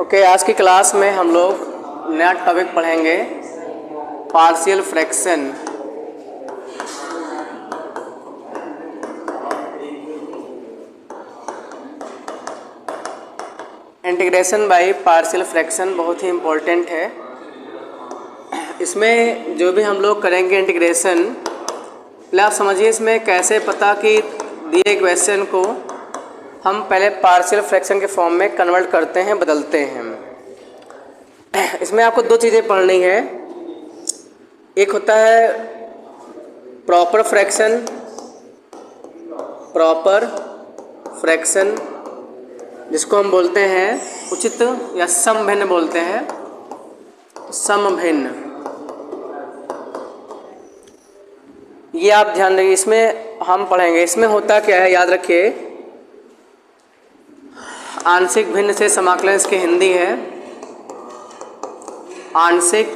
Okay, आज की class में हम लोग नया टॉपिक पढ़ेंगे, partial fraction. Integration by partial fraction बहुत ही इम्पोर्टेंट है। इसमें जो भी हम लोग करेंगे इंटीग्रेशन, पहले आप समझिए इसमें कैसे पता कि दिए क्वेश्चन को हम पहले पार्शियल फ्रैक्शन के फॉर्म में कन्वर्ट करते हैं, बदलते हैं। इसमें आपको दो चीज़ें पढ़नी है। एक होता है प्रॉपर फ्रैक्शन जिसको हम बोलते हैं उचित या समभिन्न बोलते हैं, समभिन्न। ये आप ध्यान रखिए, इसमें हम पढ़ेंगे। इसमें होता क्या है याद रखिए, आंशिक भिन्न से समाकलन इसकी हिंदी है। आंशिक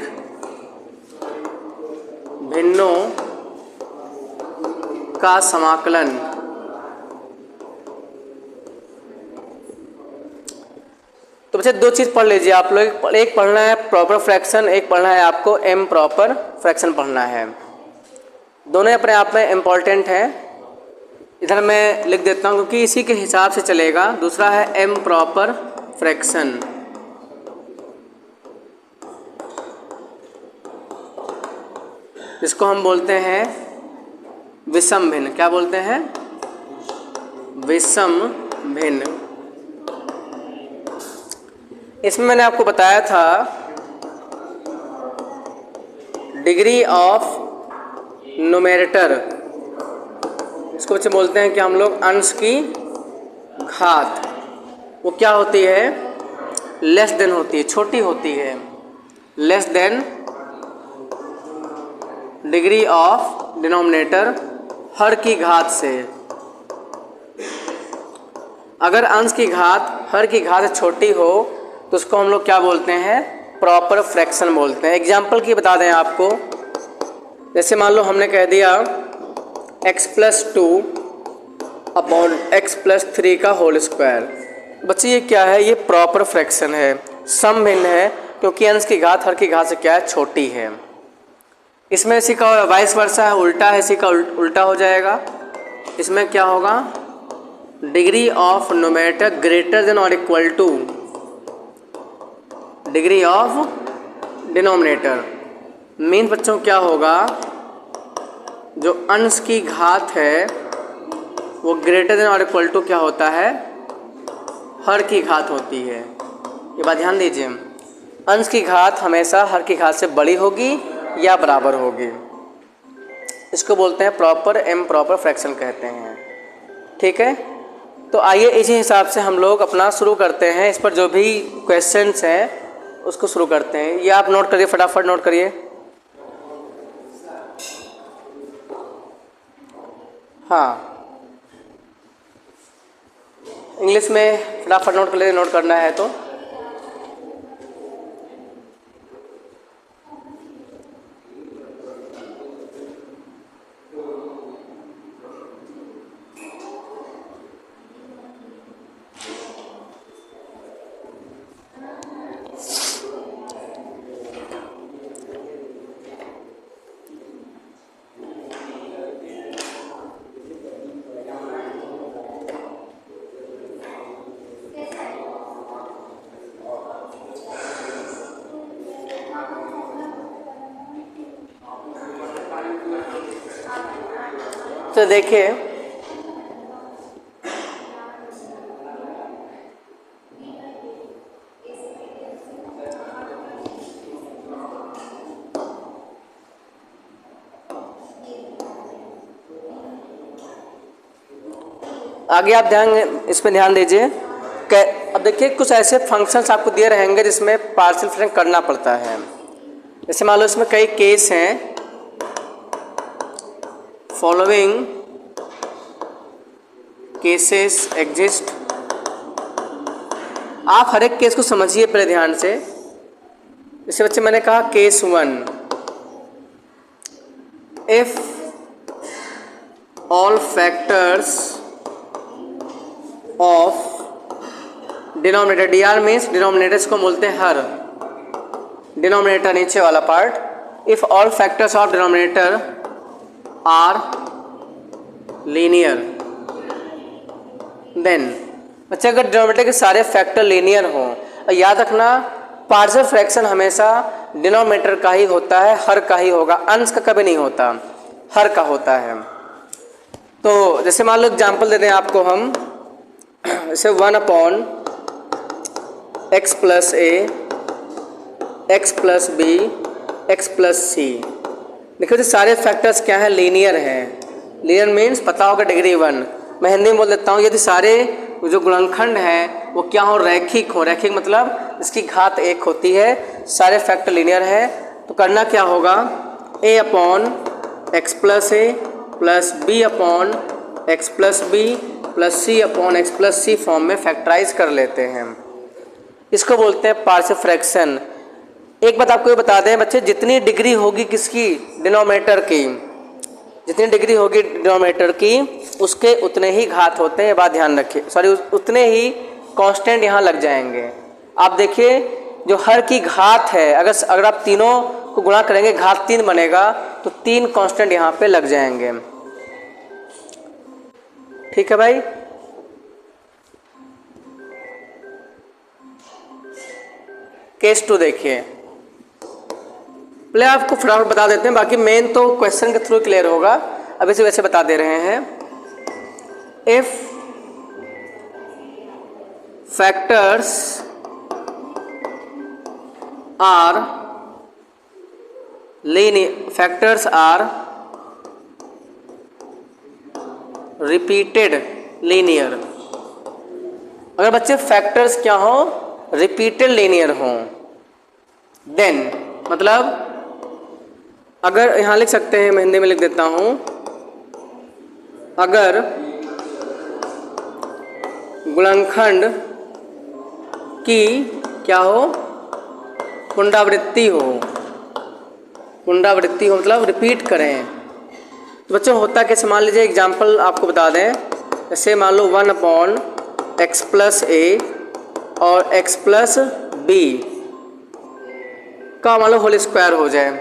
भिन्नों का समाकलन। तो बच्चे दो चीज़ पढ़ लीजिए आप लोग। एक पढ़ना है प्रॉपर फ्रैक्शन, एक पढ़ना है आपको एम प्रॉपर फ्रैक्शन पढ़ना है। दोनों अपने आप में इम्पॉर्टेंट है। इधर मैं लिख देता हूँ क्योंकि इसी के हिसाब से चलेगा। दूसरा है एम प्रॉपर फ्रैक्शन। जिसको हम बोलते हैं विषम भिन्न। क्या बोलते हैं? विषम भिन्न। इसमें मैंने आपको बताया था डिग्री ऑफ न्यूमरेटर, इसको बच्चे बोलते हैं कि हम लोग अंश की घात, वो क्या होती है? लेस देन होती है, छोटी होती है। Less than degree of denominator, हर की घात से। अगर अंश की घात हर की घात से छोटी हो तो उसको हम लोग क्या बोलते हैं? प्रॉपर फ्रैक्शन बोलते हैं। एग्जाम्पल की बता दें आपको, जैसे मान लो हमने कह दिया x+2 अपॉन x+3 का होल स्क्वायर। बच्चे ये क्या है? ये प्रॉपर फ्रैक्शन है, समभिन्न है, क्योंकि अंश की घात हर की घात से क्या है? छोटी है। इसमें इसी का वाइस वर्सा है, उल्टा है, इसी का उल्टा हो जाएगा। इसमें क्या होगा? Degree of numerator greater than और equal to degree of denominator. मेन बच्चों क्या होगा? जो अंश की घात है वो ग्रेटर देन और इक्वल टू क्या होता है? हर की घात होती है। ये बात ध्यान दीजिए, अंश की घात हमेशा हर की घात से बड़ी होगी या बराबर होगी। इसको बोलते हैं प्रॉपर एम प्रॉपर फ्रैक्शन कहते हैं। ठीक है, तो आइए इसी हिसाब से हम लोग अपना शुरू करते हैं। इस पर जो भी क्वेश्चंस हैं उसको शुरू करते हैं। ये आप नोट करिए, फटाफट नोट करिए। हाँ, इंग्लिश में फटाफट नोट कर लीजिए, नोट करना है तो। तो देखिए, आगे आप इस पर ध्यान दीजिए। अब देखिए, कुछ ऐसे फंक्शंस आपको दिए रहेंगे जिसमें पार्शियल फ्रैक्शन करना पड़ता है। जैसे मान लो इसमें कई केस हैं। Following cases exist. आप हर एक केस को समझिए पहले ध्यान से। जैसे बच्चे मैंने कहा case 1, if all factors of denominator, D R means denominator, इसको बोलते हैं हर, डिनोमिनेटर नीचे वाला part. If all factors of denominator are linear then, बच्चे अगर डिनोमिनेटर के सारे फैक्टर लीनियर हों, और याद रखना पार्शियल फ्रैक्शन हमेशा डिनोमिनेटर का ही होता है, हर का ही होगा, अंश का कभी नहीं होता, हर का होता है। तो जैसे मान लो एग्जाम्पल दे दें आपको हम, जैसे 1/x + a x + b x + c। देखो जो सारे फैक्टर्स क्या हैं, लीनियर हैं। लीनियर मीन्स पता होगा डिग्री 1, मैं हिंदी में बोल देता हूँ, यदि सारे जो गुणनखंड हैं वो क्या हो, रैखिक हो। रैखिक मतलब इसकी घात 1 होती है, सारे फैक्टर लीनियर है, तो करना क्या होगा, a/x + a plus b/x + b plus c/x + c form में फैक्टराइज कर लेते हैं। इसको बोलते हैं पार्शियल फ्रैक्शन। एक बात आपको ये बता दें बच्चे, जितनी डिग्री होगी किसकी, डिनोमिनेटर की, जितनी डिग्री होगी डिनोमिनेटर की उसके उतने ही घात होते हैं, ये बात ध्यान रखिए, सॉरी उतने ही कांस्टेंट यहाँ लग जाएंगे। आप देखिए जो हर की घात है, अगर आप तीनों को गुणा करेंगे घात 3 बनेगा, तो 3 कांस्टेंट यहाँ पे लग जाएंगे। ठीक है भाई। केस 2 देखिए, पहले आपको फटाफट बता देते हैं, बाकी मेन तो क्वेश्चन के थ्रू क्लियर होगा, अभी से वैसे बता दे रहे हैं। If factors are repeated linear, अगर बच्चे फैक्टर्स क्या हो, रिपीटेड लीनियर हों, देन मतलब अगर यहाँ लिख सकते हैं, मैं हिंदी में लिख देता हूँ, अगर गुणनखंड की क्या हो, पुनरावृत्ति हो मतलब रिपीट करें, तो बच्चों होता कैसे, मान लीजिए एग्जांपल आपको बता दें, जैसे मान लो 1/x + a और x + b का मान लो होल स्क्वायर हो जाए।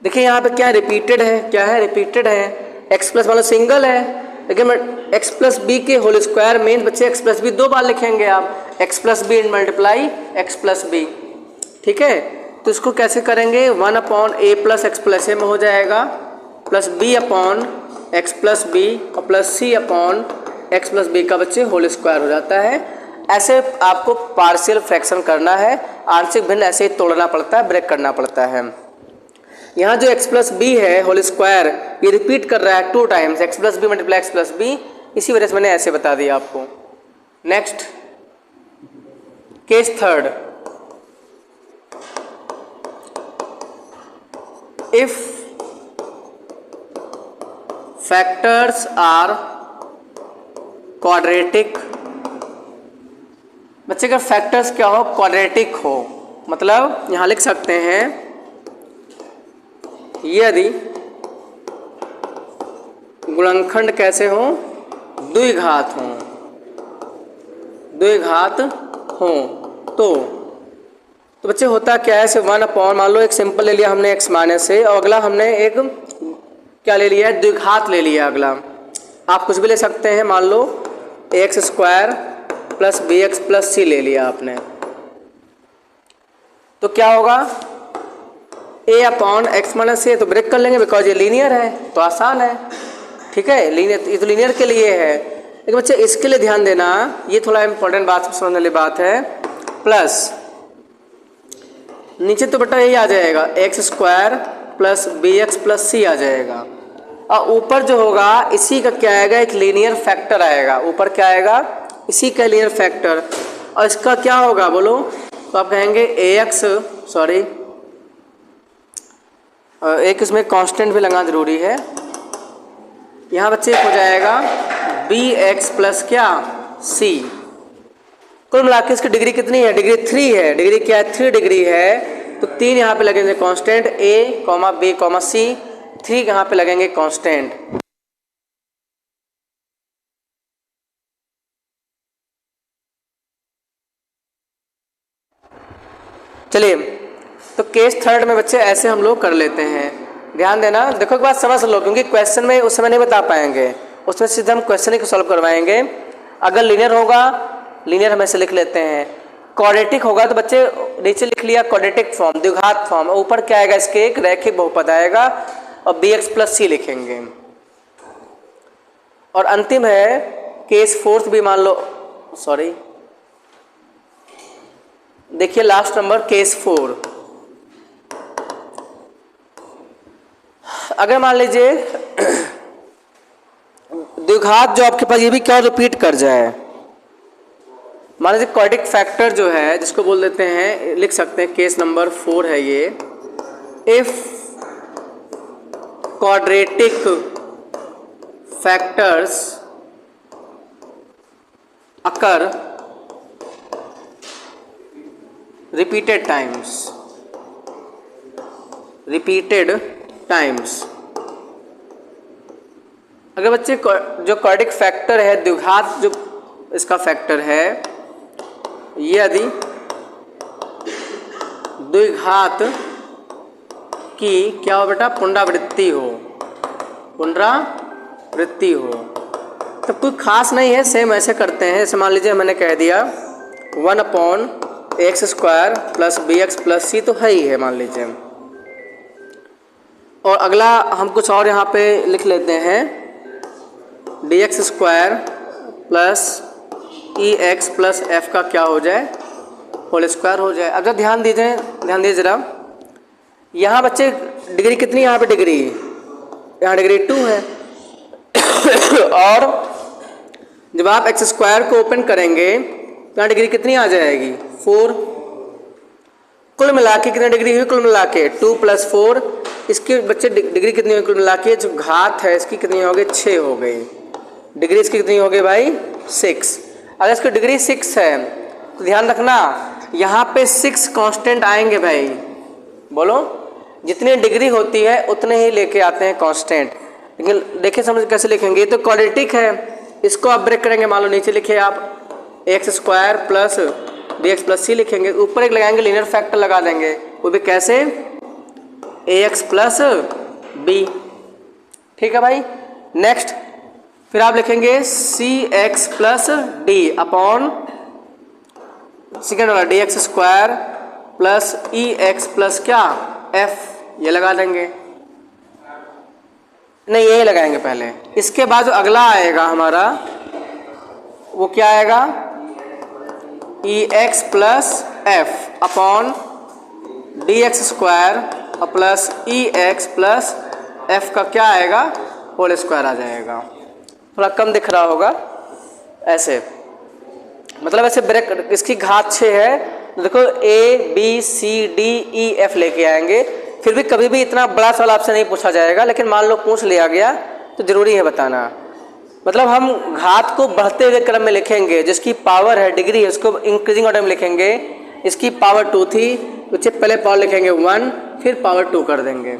देखिए यहाँ पे क्या रिपीटेड है, क्या है रिपीटेड है, x प्लस मान लो सिंगल है, लेकिन मैं x + b के होल स्क्वायर मीन बच्चे x + b 2 बार लिखेंगे आप, x + b multiply x + b। ठीक है, तो इसको कैसे करेंगे, 1/a + x + a में हो जाएगा, प्लस b/x + b और प्लस c/x + b का बच्चे होल स्क्वायर हो जाता है। ऐसे आपको पार्शियल फ्रैक्शन करना है, आंशिक भिन्न ऐसे ही तोड़ना पड़ता है, ब्रेक करना पड़ता है। यहाँ जो x + b है होल स्क्वायर, ये रिपीट कर रहा है 2 times, x + b multiply x + b, इसी वजह से मैंने ऐसे बता दिया आपको। Next case 3, if factors are quadratic, बच्चे का फैक्टर्स क्या हो, क्वाड्रेटिक हो, मतलब यहाँ लिख सकते हैं यदि गुणनखंड कैसे हो, द्विघात हो तो बच्चे होता क्या है, सिर्फ 1/, मान लो एक सिंपल ले लिया हमने x - a, और अगला हमने एक क्या ले लिया है, द्विघात ले लिया। अगला आप कुछ भी ले सकते हैं, मान लो ax² + bx + c ले लिया आपने, तो क्या होगा, a/x - a तो ब्रेक कर लेंगे, बिकॉज ये लीनियर है तो आसान है। ठीक है, लीनियर, ये तो लीनियर के लिए है, लेकिन बच्चे इसके लिए ध्यान देना, ये थोड़ा इंपॉर्टेंट बात समझने वाली बात है, प्लस नीचे तो बेटा यही आ जाएगा x² + bx + c आ जाएगा, और ऊपर जो होगा इसी का क्या आएगा, एक लीनियर फैक्टर आएगा, ऊपर क्या आएगा, इसी का लीनियर फैक्टर, और इसका क्या होगा बोलो, तो आप कहेंगे एक इसमें कांस्टेंट भी लगाना जरूरी है, यहाँ बच्चे हो जाएगा bx + क्या c। कुल मिलाकर इसकी डिग्री कितनी है, डिग्री 3 है, डिग्री क्या है, 3 डिग्री है, तो 3 यहाँ पे लगेंगे कांस्टेंट, a, b, c, 3 यहाँ पे लगेंगे कांस्टेंट। चलिए, तो केस थर्ड में बच्चे ऐसे हम लोग कर लेते हैं। ध्यान देना, देखो एक बात समझ लो, क्योंकि क्वेश्चन में उस समय नहीं बता पाएंगे, उसमें सीधे हम क्वेश्चन ही को सॉल्व करवाएंगे। अगर लीनियर होगा, लीनियर हम ऐसे लिख लेते हैं। क्वाड्रेटिक होगा तो बच्चे नीचे लिख लिया क्वाड्रेटिक फॉर्म, द्विघात फॉर्म, ऊपर क्या आएगा इसके एक रैखिक बहुपद आएगा और bx प्लस सी लिखेंगे। और अंतिम है केस फोर्थ भी मान लो, सॉरी देखिए लास्ट नंबर केस 4। अगर मान लीजिए द्विघात जो आपके पास ये भी क्या रिपीट कर जाए, मान लीजिए क्वाड्रेटिक फैक्टर जो है जिसको बोल देते हैं, लिख सकते हैं केस नंबर 4 है ये। If quadratic factors occur repeated times, अगर बच्चे जो क्वाड्रेटिक फैक्टर है, द्विघात जो इसका फैक्टर है, यदि द्विघात की क्या हो बेटा, पुनरावृत्ति हो, तो कोई खास नहीं है, सेम ऐसे करते हैं। जैसे मान लीजिए मैंने कह दिया 1/x² प्लस bx प्लस सी तो है ही है मान लीजिए। और अगला हम कुछ और यहाँ पे लिख लेते हैं, dx² plus ex plus f का क्या हो जाए, होल स्क्वायर हो जाए। अब ध्यान दीजिए ज़रा, यहाँ बच्चे डिग्री कितनी, यहाँ पे डिग्री, यहाँ डिग्री 2 है और जब आप x² को ओपन करेंगे तो यहाँ डिग्री कितनी आ जाएगी, 4। कुल मिला के कितनी डिग्री हुई, कुल मिला के 2 + 4। इसकी बच्चे डिग्री कितनी हुई कुल मिला के, जो घात है इसकी कितनी हो गई, 6 हो गई। डिग्री इसकी कितनी हो गई भाई, 6। अगर इसकी डिग्री 6 है तो ध्यान रखना यहाँ पे 6 कांस्टेंट आएंगे भाई, बोलो जितनी डिग्री होती है उतने ही लेके आते हैं कांस्टेंट। लेकिन देखिए समझ कैसे लिखेंगे, तो क्वाड्रेटिक है, इसको आप ब्रेक करेंगे, मान लो नीचे लिखे आप x² प्लस bx प्लस सी लिखेंगे, ऊपर एक लगाएंगे लीनियर फैक्टर लगा देंगे, वो भी कैसे, ax प्लस b। ठीक है भाई। नेक्स्ट फिर आप लिखेंगे cx plus d upon second वाला dx² प्लस ex प्लस क्या f, ये लगा देंगे, नहीं ये लगाएंगे पहले। इसके बाद जो अगला आएगा हमारा वो क्या आएगा, ex plus f upon dx² plus ex plus f का क्या आएगा, होल स्क्वायर आ जाएगा। थोड़ा कम दिख रहा होगा ऐसे, मतलब ऐसे ब्रेक, इसकी घात 6 है तो देखो a b c d e f लेके आएंगे। फिर भी कभी भी इतना बड़ा सवाल आपसे नहीं पूछा जाएगा, लेकिन मान लो पूछ लिया गया तो जरूरी है बताना। मतलब हम घात को बढ़ते हुए क्रम में लिखेंगे, जिसकी पावर है डिग्री है उसको इंक्रीजिंग ऑर्डर में लिखेंगे। इसकी पावर 2 थी तो पहले पावर लिखेंगे 1, फिर पावर 2 कर देंगे।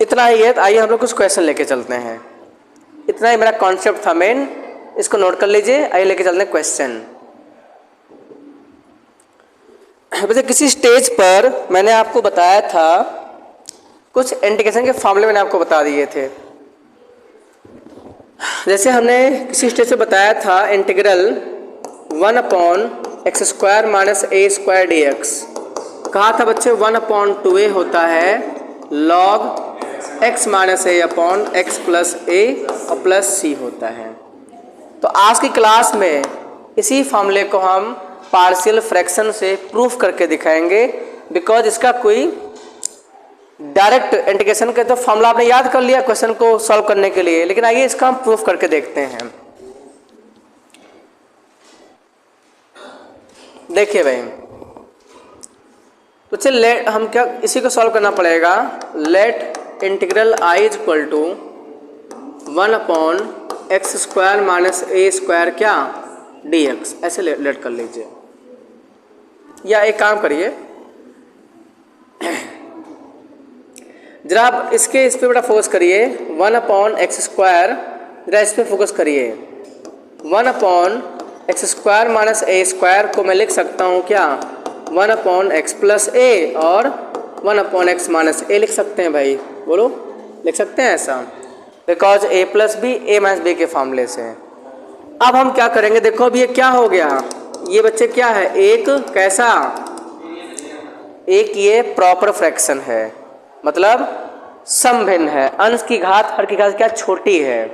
इतना ही है। तो आइए हम लोग कुछ क्वेश्चन लेके चलते हैं। इतना ही मेरा कॉन्सेप्ट था मेन, इसको नोट कर लीजिए। आइए लेके चलते हैं क्वेश्चन। वैसे किसी स्टेज पर मैंने आपको बताया था, कुछ इंटीग्रेशन के फॉर्मूले मैंने आपको बता दिए थे। जैसे हमने किसी स्टेज पे बताया था integral 1/x² minus a² dx, कहा था बच्चे 1/2a होता है log x minus a upon x plus a और प्लस c होता है। तो आज की क्लास में इसी फॉर्मूले को हम पार्शियल फ्रैक्शन से प्रूफ करके दिखाएंगे, बिकॉज इसका कोई डायरेक्ट इंटीग्रेशन का तो फॉर्मूला आपने याद कर लिया क्वेश्चन को सॉल्व करने के लिए, लेकिन आइए इसका हम प्रूफ करके देखते हैं। देखिए भाई, तो चलिए लेट हम क्या इसी को सॉल्व करना पड़ेगा। Let integral i is equal to 1/x² minus a² क्या dx, ऐसे लेट कर लीजिए। या एक काम करिए, जरा आप इस पे बड़ा फोकस करिए। 1/x², जरा इस पे फोकस करिए। 1/x² माइनस a² को मैं लिख सकता हूँ क्या, 1 अपॉन एक्स प्लस ए और 1 अपॉन एक्स माइनस ए लिख सकते हैं भाई, बोलो लिख सकते हैं ऐसा, because A plus B A minus B के फॉर्मूले से। अब हम क्या करेंगे, देखो अब ये क्या हो गया, ये बच्चे क्या है, एक कैसा, एक ये प्रॉपर फ्रैक्शन है, मतलब समभिन्न है, अंश की घात हर की घात क्या छोटी है,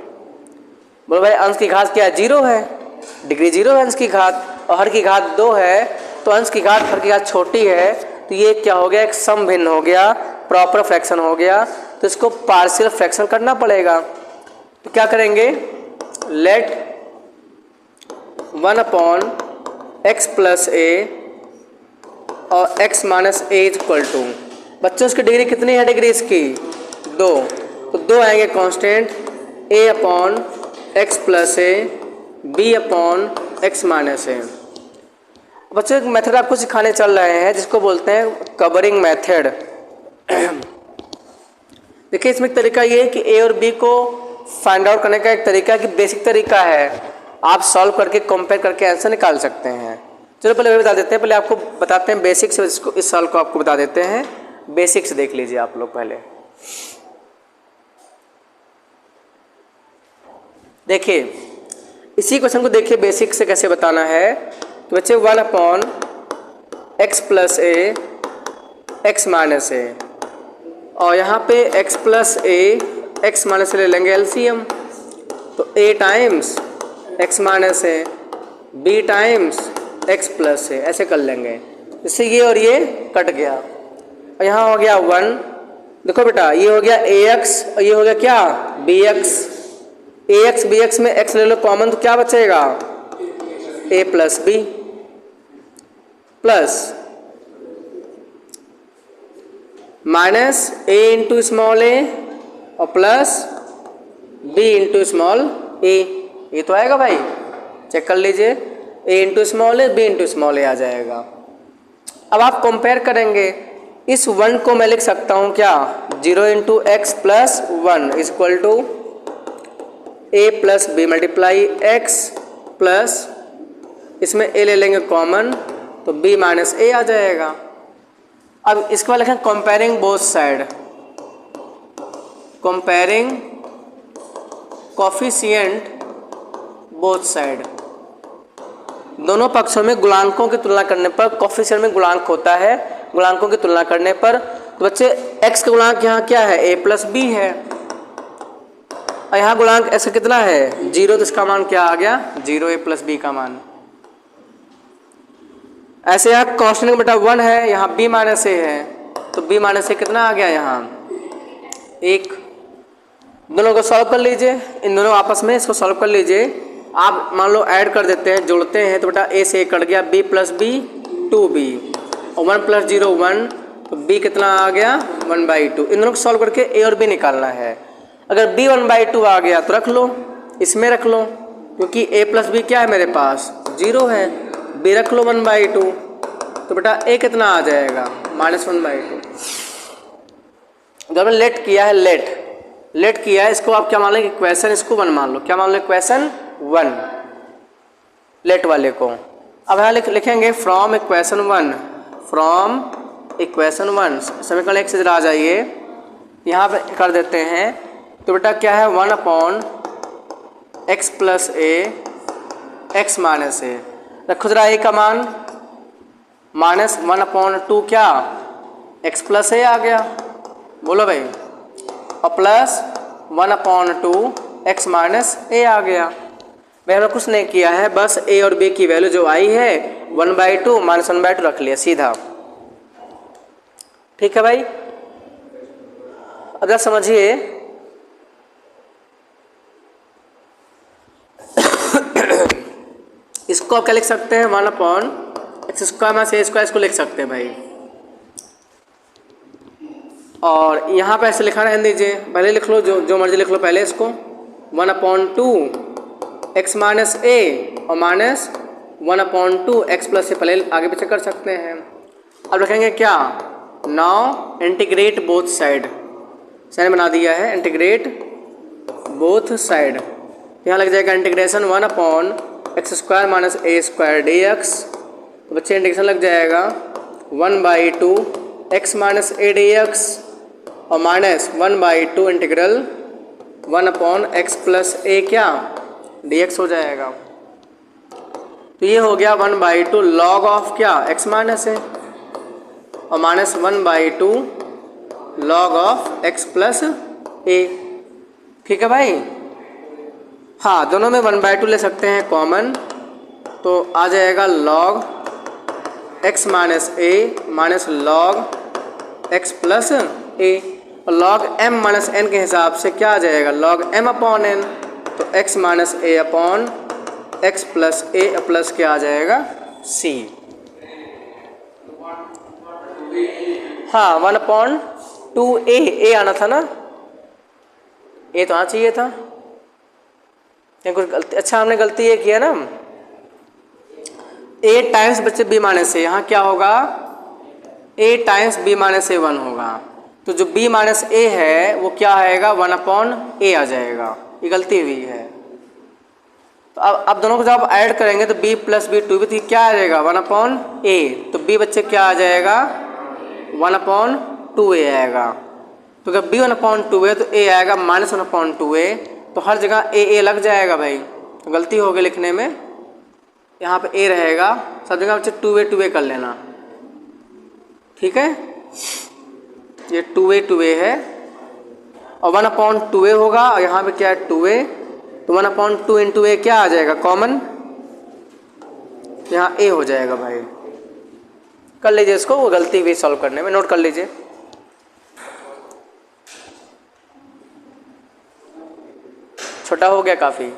बोलो भाई अंश की घात क्या 0 है, डिग्री 0 है अंश की घात, और हर की घात 2 है, तो अंश की घात हर की घात छोटी है, तो ये क्या हो गया, एक समभिन्न हो गया, प्रॉपर फ्रैक्शन हो गया, तो इसको पार्शियल फ्रैक्शन करना पड़ेगा। तो क्या करेंगे, let 1 upon x plus a और x minus a equal to, बच्चों इसकी डिग्री कितनी है, डिग्री इसकी 2, तो 2 आएंगे constant, a upon x plus a b upon x minus a. बच्चों एक मेथड आपको सिखाने चल रहे हैं जिसको बोलते हैं कवरिंग मेथड। देखिए इसमें एक तरीका ये है कि a और b को फाइंड आउट करने का एक तरीका कि बेसिक तरीका है, आप सॉल्व करके कंपेयर करके आंसर निकाल सकते हैं। चलो पहले वही बता देते हैं, पहले आपको बताते हैं बेसिक से, इसको इस सॉल्व को आपको बता देते हैं, बेसिक से देख लीजिए आप लोग पहले। देखिए इसी क्वेश्चन को देखिए बेसिक से कैसे बताना है, तो बच्चे 1 upon x plus a x minus a, और यहाँ पे x plus a x minus a ले लेंगे एलसीएम, तो a times x minus a b times x plus a, ऐसे कर लेंगे, इससे ये और ये कट गया, और यहाँ हो गया 1, देखो बेटा ये हो गया ax और ये हो गया क्या bx, ax bx में x ले लो कॉमन, तो क्या बचेगा a plus b plus minus a into small a और plus b into small a, ये तो आएगा भाई, चेक कर लीजिए, a into small a b into small a आ जाएगा। अब आप कंपेयर करेंगे, इस 1 को मैं लिख सकता हूँ क्या 0 into x plus 1 is equal to a plus b multiply x plus, इसमें a ले लेंगे कॉमन तो b माइनस ए आ जाएगा। अब इसके बाद लिखें comparing both side, comparing coefficient both side, दोनों पक्षों में गुणांकों की तुलना करने पर, कोफिशिएंट में गुणांक होता है, गुणांकों की तुलना करने पर, तो बच्चे x का गुणांक यहाँ क्या है a प्लस बी है, और यहाँ गुणांक x का कितना है 0, तो इसका मान क्या आ गया 0 a प्लस बी का मान। ऐसे यहाँ कांस्टेंट का बेटा 1 है, यहाँ b माइनस ए है, तो b माइनस ए कितना आ गया यहाँ 1। दोनों को सॉल्व कर लीजिए, इन दोनों आपस में इसको सॉल्व कर लीजिए, आप मान लो ऐड कर देते हैं, जोड़ते हैं, तो बेटा a से a कट गया, b प्लस बी 2b और 1 प्लस 0 1, तो b कितना आ गया 1/2। इन दोनों को सॉल्व करके a और b निकालना है, अगर b 1/2 आ गया तो रख लो, इसमें रख लो, क्योंकि a प्लस बी क्या है मेरे पास 0 है, b रख लो 1/2, तो बेटा a कितना आ जाएगा -1/2। जब मैंने लेट किया है, लेट किया है, इसको आप क्या मान लो इक्वेशन, इसको 1 मान लो, क्या मान लो इक्वेशन 1 लेट वाले को। अब यहाँ लिखेंगे फ्रॉम इक्वेशन 1, फ्रॉम इक्वेशन 1 समीकरण 1 से जरा आ जाइए, यहाँ पे कर देते हैं, तो बेटा क्या है 1 upon x plus a x minus ए, रखो जरा a का मान -1/2 क्या x प्लस ए आ गया, बोलो भाई, और प्लस 1/2 x माइनस ए आ गया। भाई हमने कुछ नहीं किया है, बस a और b की वैल्यू जो आई है 1/2 -1/2 रख लिया सीधा, ठीक है भाई। अब समझिए इसको आप क्या लिख सकते हैं 1 upon x square minus a square, इसको लिख सकते हैं भाई, और यहाँ पे ऐसे लिखा रहने दीजिए, पहले लिख लो, जो मर्जी लिख लो पहले इसको, 1/2 एक्स माइनस ए और माइनस 1/2 एक्स प्लस ए, पहले आगे पीछे कर सकते हैं। अब लिखेंगे क्या, नाउ इंटीग्रेट बोथ साइड, मैंने बना दिया है इंटीग्रेट बोथ साइड, यहाँ लग जाएगा integration 1 upon x square minus a square d x, तो बच्चे इंटीग्रेशन लग जाएगा 1/2 x minus a d x और minus 1/2 integral 1/x plus a क्या डी एक्स हो जाएगा। तो ये हो गया 1/2 लॉग ऑफ क्या x माइनस ए और minus 1/2 log of x plus a. ठीक है भाई। हाँ, दोनों में 1/2 ले सकते हैं कॉमन, तो आ जाएगा log x minus A minus log x plus a और लॉग m माइनस n के हिसाब से क्या आ जाएगा लॉग m अपॉन n। तो x माइनस ए अपॉन x प्लस ए प्लस क्या आ जाएगा c। हाँ, 1/2 ए आना था ना, ए तो आना चाहिए था। कुछ गलती, अच्छा हमने गलती ये किया ना, ए टाइम्स बच्चे बी माइनस ए, यहाँ क्या होगा ए टाइम्स बी माइनस ए 1 होगा। तो जो बी माइनस ए है वो क्या आएगा 1/a आ जाएगा, ये गलती हुई है। तो अब दोनों को जब आप ऐड करेंगे तो b प्लस बी टू भी क्या आ जाएगा 1/a। तो b बच्चे क्या आ जाएगा 1/2a आएगा। तो अगर b 1/2 है तो a आएगा माइनस 1/2a। तो हर जगह a लग जाएगा भाई, तो गलती हो गई लिखने में, यहाँ पे a रहेगा, सब जगह बच्चे 2a कर लेना। ठीक है, ये 2a है और 1/2a होगा और यहाँ पे क्या है 2a। तो 1/2 इंटू a क्या आ जाएगा कॉमन, यहाँ a हो जाएगा भाई। कर लीजिए इसको, वो गलती हुई सॉल्व करने में, नोट कर लीजिए। छोटा हो गया काफ़ी।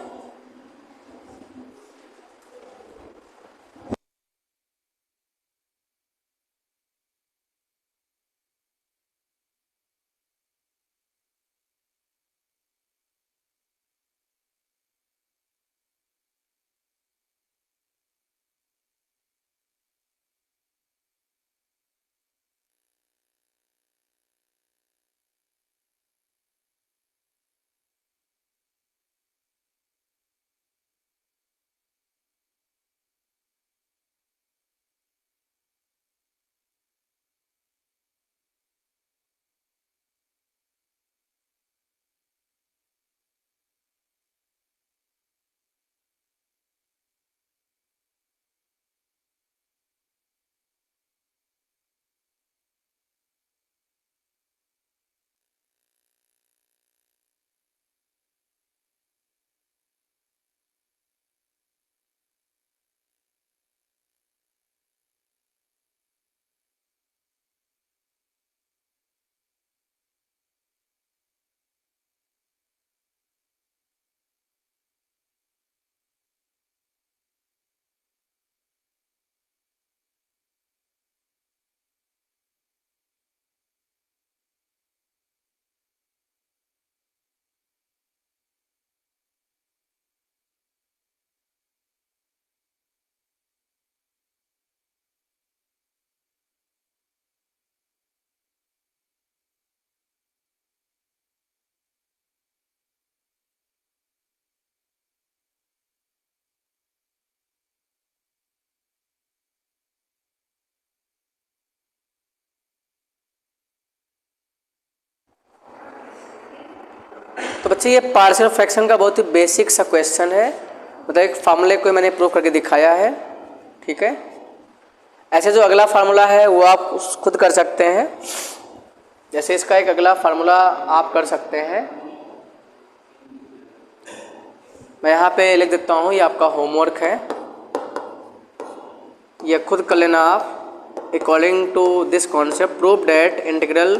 तो बच्चे ये पार्शियल फ्रैक्शन का बहुत ही बेसिक सा क्वेश्चन है, मतलब एक फार्मूले को मैंने प्रूव करके दिखाया है। ठीक है, ऐसे जो अगला फार्मूला है वो आप खुद कर सकते हैं। जैसे इसका एक अगला फार्मूला आप कर सकते हैं, मैं यहाँ पे लिख देता हूँ, ये आपका होमवर्क है, ये खुद कर लेना आप। According to this concept prove that integral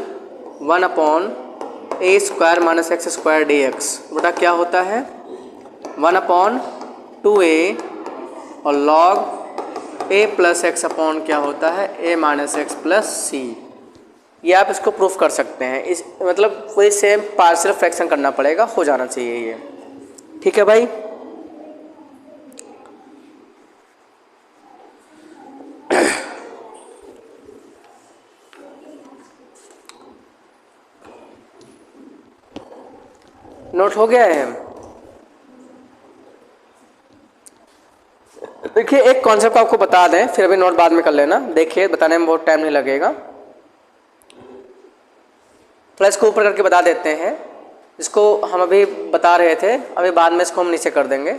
1/a² minus x² dx बेटा क्या होता है 1/2a और log a plus x upon क्या होता है a minus x plus c। ये आप इसको प्रूफ कर सकते हैं। इस मतलब वही सेम पार्शियल फ्रैक्शन करना पड़ेगा, हो जाना चाहिए ये। ठीक है भाई। नोट हो गया है। देखिए एक कॉन्सेप्ट आपको बता दें, फिर अभी नोट बाद में कर लेना। देखिए बताने में बहुत टाइम नहीं लगेगा, थोड़ा इसको ऊपर करके बता देते हैं। इसको हम अभी बता रहे थे, अभी बाद में इसको हम नीचे कर देंगे।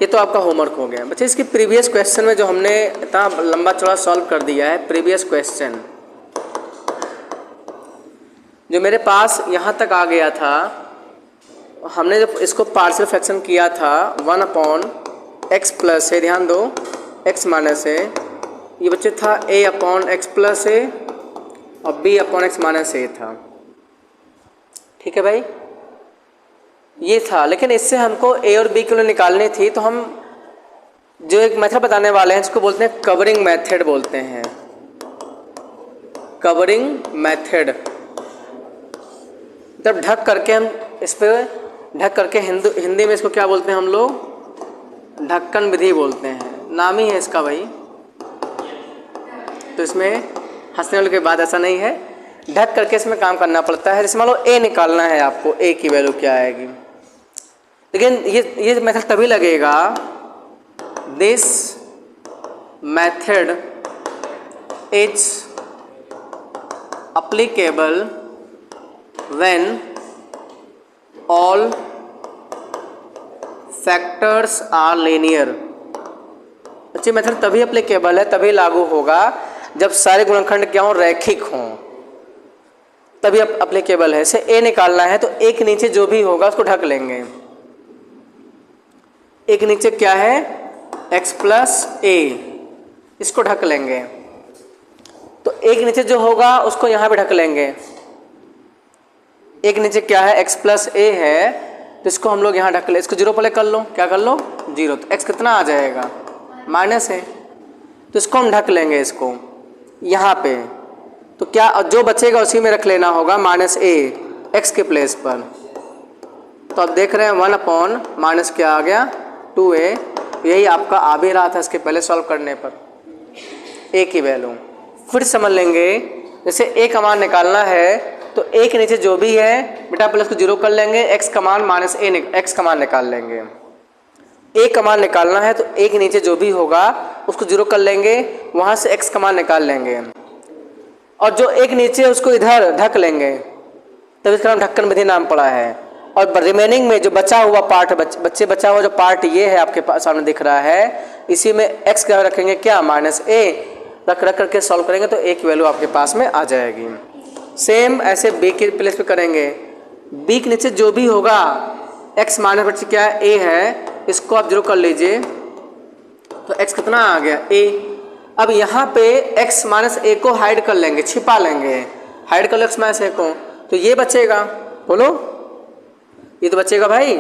ये तो आपका होमवर्क हो गया बच्चे। इसकी प्रीवियस क्वेश्चन में जो हमने इतना लंबा चौड़ा सॉल्व कर दिया है, प्रीवियस क्वेश्चन जो मेरे पास यहाँ तक आ गया था, हमने जब इसको पार्शियल फ्रैक्शन किया था 1/x प्लस ए, ध्यान दो x माइनस ए, ये बच्चे था a/x प्लस ए और b/x माइनस ए था। ठीक है भाई, ये था। लेकिन इससे हमको a और b की वैल्यू निकालनी थी, तो हम जो एक मेथड बताने वाले हैं इसको बोलते हैं कवरिंग मेथड बोलते हैं, कवरिंग मेथड। जब ढक करके हम इस पर ढक करके हिंदी में इसको क्या बोलते हैं हम लोग, ढक्कन विधि बोलते हैं, नाम ही है इसका भाई। तो इसमें हंसने वाले की बात ऐसा नहीं है, ढक करके इसमें काम करना पड़ता है। जैसे मान लो ए निकालना है आपको, ए की वैल्यू क्या आएगी, लेकिन ये मेथड तभी लगेगा, this method is applicable when all factors are linear। अच्छी मेथड तभी अप्लीकेबल है, तभी लागू होगा जब सारे गुणनखंड क्या हों, रैखिक हों, तभी अप्लीकेबल है। से ए निकालना है तो एक नीचे जो भी होगा उसको ढक लेंगे। एक नीचे क्या है, x प्लस ए, इसको ढक लेंगे। तो एक नीचे जो होगा उसको यहाँ पे ढक लेंगे। एक नीचे क्या है, x प्लस ए है, तो इसको हम लोग यहाँ ढक ले। इसको जीरो पहले कर लो, क्या कर लो, जीरो। तो x कितना आ जाएगा, माइनस है, तो इसको हम ढक लेंगे इसको यहाँ पे। तो क्या जो बचेगा उसी में रख लेना होगा, माइनस ए एक्स के प्लेस पर। तो अब देख रहे हैं 1 माइनस क्या आ गया, 2a। यही आपका आ भी रहा था इसके पहले सॉल्व करने पर, a की वैल्यू। फिर समझ लेंगे, जैसे a का मान निकालना है तो a के नीचे जो भी है बेटा प्लस को जीरो कर लेंगे, x का मान माइनस ए x का मान निकाल लेंगे। a का मान निकालना है तो a के नीचे जो भी होगा उसको जीरो कर लेंगे, वहाँ से x का मान निकाल लेंगे, और जो एक नीचे उसको इधर ढक लेंगे, तब इसका नाम ढक्कन विधि नाम पड़ा है। और रिमेनिंग में जो बचा हुआ पार्ट, बच्चे बचा हुआ जो पार्ट ये है आपके सामने दिख रहा है, इसी में x का रखेंगे क्या, माइनस ए, रख करके सॉल्व करेंगे तो a की वैल्यू आपके पास में आ जाएगी। सेम ऐसे b के प्लेस पे करेंगे, b के नीचे जो भी होगा, x माइनस बच्चे क्या है, a है, इसको आप जीरो कर लीजिए, तो x कितना आ गया, a। अब यहाँ पे x माइनस ए को हाइड कर लेंगे, छिपा लेंगे, हाइड कर लो x माइनस ए को, तो ये बचेगा, बोलो ये तो बचेगा भाई।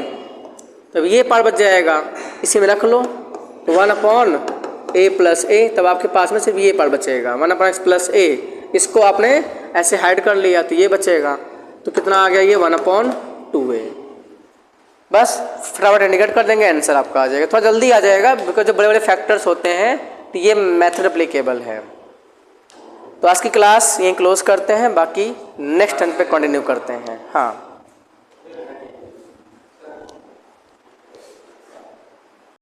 तब ये पार्ट बच जाएगा, इसी में रख लो, तो 1/a प्लस ए, तब आपके पास में सिर्फ ये पार्ट बचेगा, 1/x प्लस ए। इसको आपने ऐसे हाइड कर लिया तो ये बचेगा, तो कितना आ गया ये 1/2a। बस फटाफट इंडिकेट कर देंगे, आंसर आपका आ जाएगा। थोड़ा जल्दी आ जाएगा बिकॉज जो बड़े बड़े फैक्टर्स होते हैं तो ये मेथड एप्लीकेबल है। तो आज की क्लास यहीं क्लोज करते हैं, बाकी नेक्स्ट टर्न पे कंटिन्यू करते हैं। हाँ।